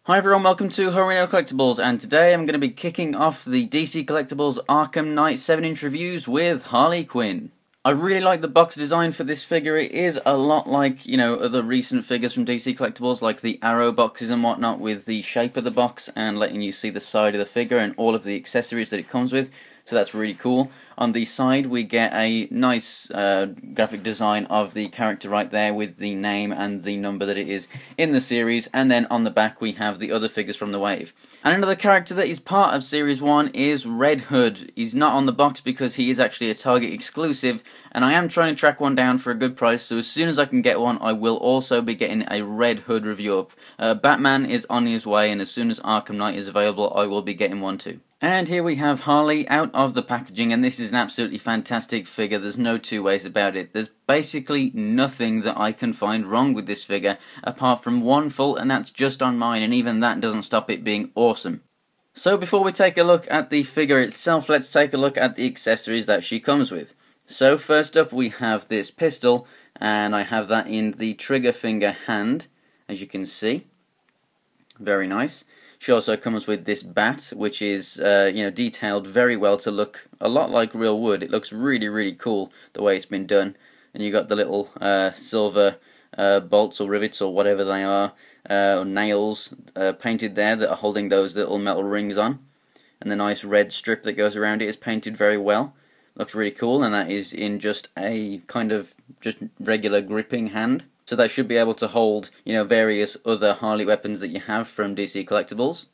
Hi everyone, welcome to Homerino Collectibles, and today I'm going to be kicking off the DC Collectibles Arkham Knight 7-inch reviews with Harley Quinn. I really like the box design for this figure. It is a lot like, other recent figures from DC Collectibles, like the Arrow boxes and whatnot, with the shape of the box and letting you see the side of the figure and all of the accessories that it comes with. So that's really cool. On the side we get a nice graphic design of the character right there with the name and the number that it is in the series, and then on the back we have the other figures from the wave. And another character that is part of Series 1 is Red Hood. He's not on the box because he is actually a Target exclusive, and I am trying to track one down for a good price, so as soon as I can get one I will also be getting a Red Hood review up. Batman is on his way, and as soon as Arkham Knight is available I will be getting one too. And here we have Harley out of the packaging, and this is an absolutely fantastic figure. There's no two ways about it. There's basically nothing that I can find wrong with this figure, apart from one fault, and that's just on mine, and even that doesn't stop it being awesome. So before we take a look at the figure itself, let's take a look at the accessories that she comes with. So first up we have this pistol, and I have that in the trigger finger hand, as you can see. Very nice. She also comes with this bat, which is detailed very well to look a lot like real wood. It looks really, really cool the way it's been done. And you got the little silver bolts or rivets or whatever they are, or nails painted there that are holding those little metal rings on. And the nice red strip that goes around it is painted very well. Looks really cool, and that is in just a kind of just regular gripping hand. So that should be able to hold, various other Harley weapons that you have from DC Collectibles.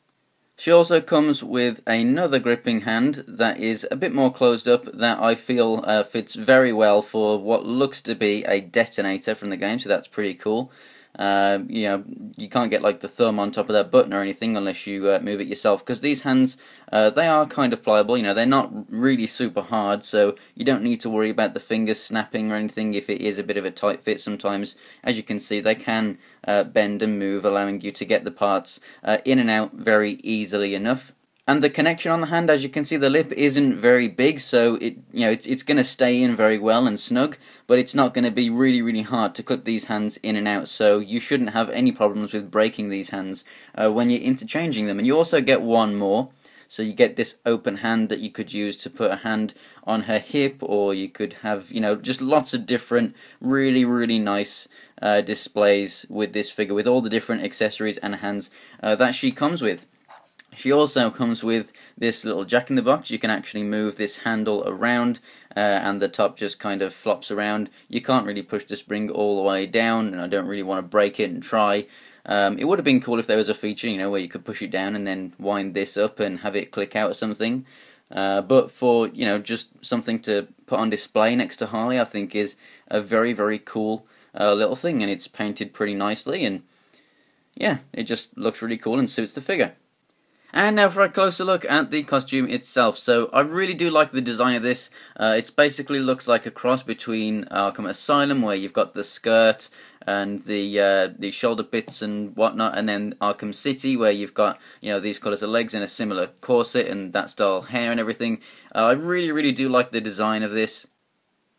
She also comes with another gripping hand that is a bit more closed up, that I feel fits very well for what looks to be a detonator from the game, so that's pretty cool. You can't get like the thumb on top of that button or anything unless you move it yourself, because these hands, they are kind of pliable. They're not really super hard, so you don't need to worry about the fingers snapping or anything if it is a bit of a tight fit. Sometimes, as you can see, they can bend and move, allowing you to get the parts in and out very easily enough. And the connection on the hand, as you can see, the lip isn't very big, so it's going to stay in very well and snug, but it's not going to be really, really hard to clip these hands in and out, so you shouldn't have any problems with breaking these hands when you're interchanging them. And you also get one more, so you get this open hand that you could use to put a hand on her hip, or you could have, just lots of different really, really nice displays with this figure, with all the different accessories and hands that she comes with. She also comes with this little jack-in-the-box. You can actually move this handle around, and the top just kind of flops around. You can't really push the spring all the way down, and I don't really want to break it and try. It would have been cool if there was a feature, where you could push it down and then wind this up and have it click out or something. But for, just something to put on display next to Harley, I think is a very, very cool little thing, and it's painted pretty nicely, and yeah, it just looks really cool and suits the figure. And now for a closer look at the costume itself. So I really do like the design of this. It basically looks like a cross between Arkham Asylum, where you've got the skirt and the shoulder bits and whatnot, and then Arkham City, where you've got these colours of legs and a similar corset and that style hair and everything. I really, really do like the design of this.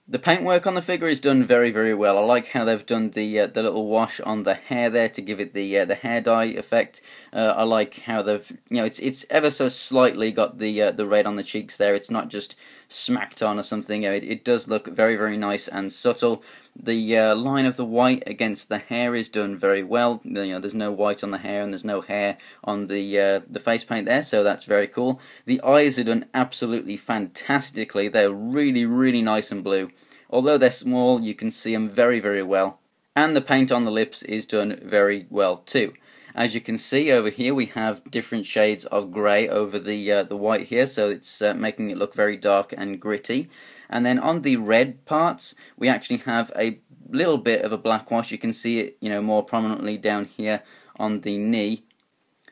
The paintwork on the figure is done very, very well. I like how they've done the little wash on the hair there to give it the hair dye effect. I like how they've it's ever so slightly got the red on the cheeks there. It's not just smacked on or something. It does look very, very nice and subtle. The line of the white against the hair is done very well. There's no white on the hair and there's no hair on the face paint there, so that's very cool. The eyes are done absolutely fantastically. They're really, really nice and blue. Although they're small, you can see them very, very well. And the paint on the lips is done very well too. As you can see over here, we have different shades of grey over the white here, so it's making it look very dark and gritty. And then on the red parts, we actually have a little bit of a black wash. You can see it, more prominently down here on the knee.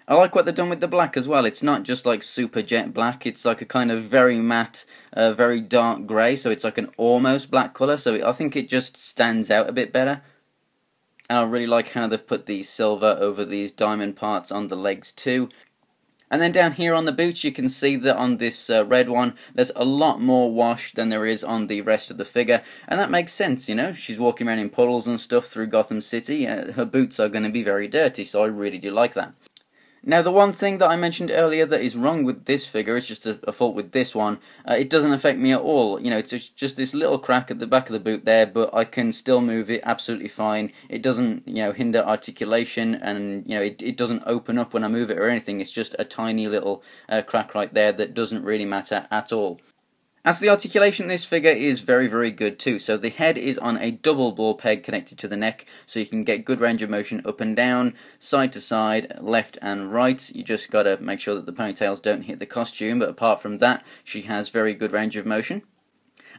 I like what they've done with the black as well. It's not just like super jet black. It's like a kind of very matte, very dark grey. So it's like an almost black colour. So I think it just stands out a bit better. And I really like how they've put the silver over these diamond parts on the legs too. And then down here on the boots, you can see that on this red one, there's a lot more wash than there is on the rest of the figure. And that makes sense, She's walking around in puddles and stuff through Gotham City. Her boots are going to be very dirty, so I really do like that. Now, the one thing that I mentioned earlier that is wrong with this figure, it's just a fault with this one, it doesn't affect me at all. You know, it's just this little crack at the back of the boot there, but I can still move it absolutely fine. It doesn't, you know, hinder articulation, and, you know, it doesn't open up when I move it or anything. It's just a tiny little crack right there that doesn't really matter at all. As for the articulation, this figure is very, very good too. So the head is on a double ball peg connected to the neck, so you can get good range of motion up and down, side to side, left and right. You just got to make sure that the ponytails don't hit the costume, but apart from that, she has very good range of motion.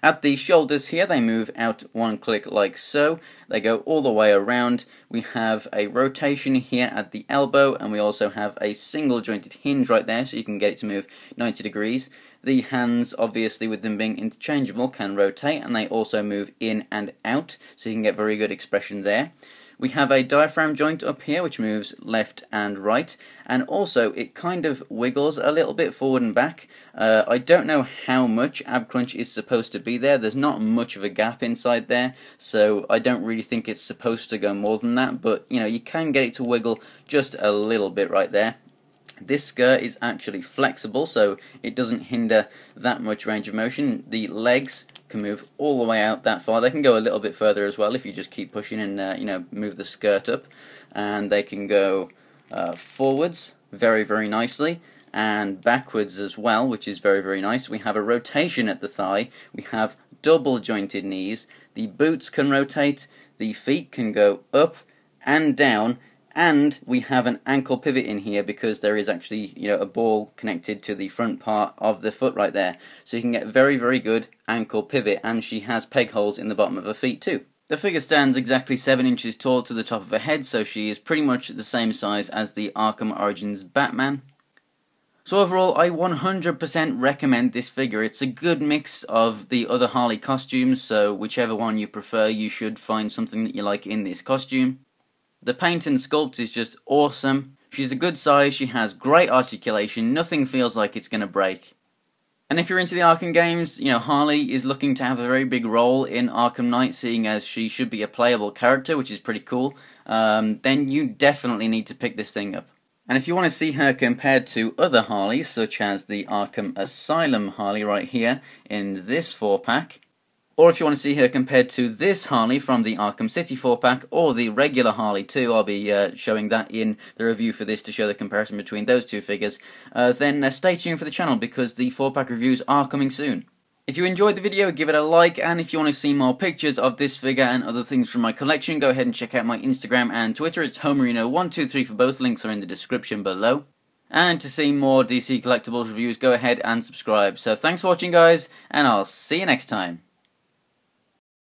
At the shoulders here, they move out one click like so. They go all the way around. We have a rotation here at the elbow, and we also have a single jointed hinge right there, so you can get it to move 90 degrees. The hands, obviously with them being interchangeable, can rotate, and they also move in and out, so you can get very good expression there. We have a diaphragm joint up here which moves left and right, and also it kind of wiggles a little bit forward and back. I don't know how much ab crunch is supposed to be there. There's not much of a gap inside there, so I don't really think it's supposed to go more than that, but you know, you can get it to wiggle just a little bit right there. This skirt is actually flexible, so it doesn't hinder that much range of motion. The legs can move all the way out that far. They can go a little bit further as well if you just keep pushing and you know, move the skirt up. And they can go forwards very, very nicely, and backwards as well, which is very, very nice. We have a rotation at the thigh. We have double jointed knees. The boots can rotate. The feet can go up and down. And we have an ankle pivot in here because there is actually, you know, a ball connected to the front part of the foot right there. So you can get very, very good ankle pivot, and she has peg holes in the bottom of her feet too. The figure stands exactly 7 inches tall to the top of her head, so she is pretty much the same size as the Arkham Origins Batman. So overall, I 100% recommend this figure. It's a good mix of the other Harley costumes, so whichever one you prefer, you should find something that you like in this costume. The paint and sculpt is just awesome. She's a good size, she has great articulation, nothing feels like it's going to break. And if you're into the Arkham games, you know, Harley is looking to have a very big role in Arkham Knight, seeing as she should be a playable character, which is pretty cool. Then you definitely need to pick this thing up. And if you want to see her compared to other Harleys, such as the Arkham Asylum Harley right here in this 4-pack, or if you want to see her compared to this Harley from the Arkham City 4-pack, or the regular Harley too, I'll be showing that in the review for this to show the comparison between those two figures, then stay tuned for the channel because the 4-pack reviews are coming soon. If you enjoyed the video, give it a like, and if you want to see more pictures of this figure and other things from my collection, go ahead and check out my Instagram and Twitter. It's Homerino123 for both, links are in the description below. And to see more DC Collectibles reviews, go ahead and subscribe. So thanks for watching guys, and I'll see you next time.